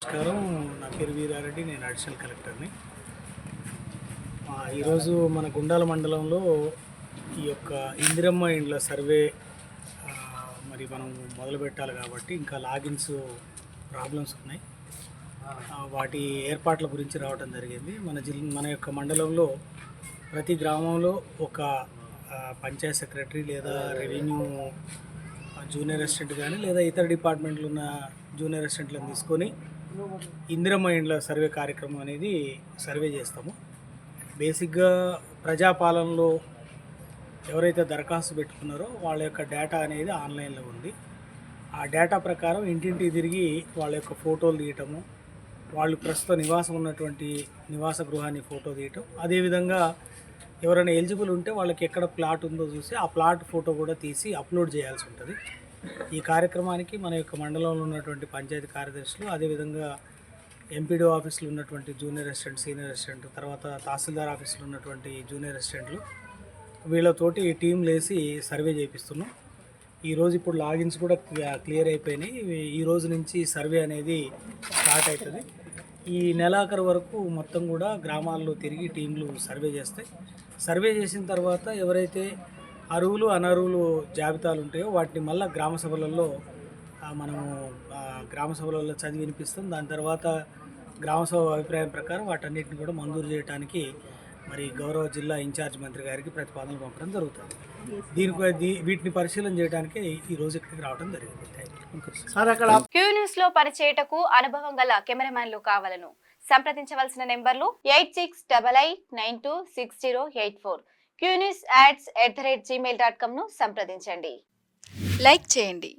నమస్కారం. నా పేరు వీరారెడ్డి. నేను అడిషనల్ కలెక్టర్ని. ఈరోజు మన గుండాల మండలంలో ఈ యొక్క ఇందిరమ్మ ఇండ్ల సర్వే మరి మనం మొదలు పెట్టాలి కాబట్టి ఇంకా లాగిన్స్ ప్రాబ్లమ్స్ ఉన్నాయి. వాటి ఏర్పాట్ల గురించి రావడం జరిగింది. మన యొక్క మండలంలో ప్రతి గ్రామంలో ఒక పంచాయత్ సెక్రటరీ లేదా రెవెన్యూ జూనియర్ అసిస్టెంట్ కానీ లేదా ఇతర డిపార్ట్మెంట్లు ఉన్న జూనియర్ అసిస్టెంట్లను తీసుకొని ఇందిరమ్మ ఇండ్ల సర్వే కార్యక్రమం అనేది సర్వే చేస్తాము. బేసిక్గా ప్రజాపాలనలో ఎవరైతే దరఖాస్తు పెట్టుకున్నారో వాళ్ళ యొక్క డేటా అనేది ఆన్లైన్లో ఉంది. ఆ డేటా ప్రకారం ఇంటింటికి తిరిగి వాళ్ళ యొక్క ఫోటోలు తీయటము, వాళ్ళు ప్రస్తుతం నివాసం ఉన్నటువంటి నివాస గృహాన్ని ఫోటో తీయటం, అదేవిధంగా ఎవరైనా ఎలిజిబుల్ ఉంటే వాళ్ళకి ఎక్కడ ప్లాట్ ఉందో చూసి ఆ ప్లాట్ ఫోటో కూడా తీసి అప్లోడ్ చేయాల్సి ఉంటుంది. ఈ కార్యక్రమానికి మన యొక్క మండలంలో ఉన్నటువంటి పంచాయతీ కార్యదర్శులు, అదేవిధంగా ఎంపీడీ ఆఫీసులో ఉన్నటువంటి జూనియర్ అసిస్టెంట్, సీనియర్ అసిస్టెంట్, తర్వాత తహసీల్దార్ ఆఫీసులో ఉన్నటువంటి జూనియర్ అసిస్టెంట్లు వీళ్ళతోటి టీంలు వేసి సర్వే చేపిస్తున్నాం. ఈరోజు ఇప్పుడు లాగిన్స్ కూడా క్లియర్ అయిపోయినాయి. ఈ రోజు నుంచి సర్వే అనేది స్టార్ట్ అవుతుంది. ఈ నెలాఖరు వరకు మొత్తం కూడా గ్రామాల్లో తిరిగి టీంలు సర్వే చేస్తాయి. సర్వే చేసిన తర్వాత ఎవరైతే అర్హులు అనర్హులు జాబితాలు ఉంటాయో వాటిని మళ్ళీ గ్రామ సభలలో మనము గ్రామ సభలలో చదివి వినిపిస్తాం. దాని తర్వాత గ్రామ సభ అభిప్రాయం ప్రకారం వాటన్నిటిని కూడా మంజూరు చేయడానికి మరి గౌరవ జిల్లా ఇన్ఛార్జ్ మంత్రి గారికి ప్రతిపాదనలు పంపడం జరుగుతుంది. వీటిని పరిశీలన చేయడానికి ఈరోజు ఇక్కడికి రావడం జరిగింది. క్యూ న్యూస్ లో పనిచేయటకు అనుభవం గల కెమెరామ్యాన్లు కావాలను సంప్రదించవలసిన నెంబర్లు 8688926084. qnewsads@gmail.com ను సంప్రదించండి. లైక్ చేయండి.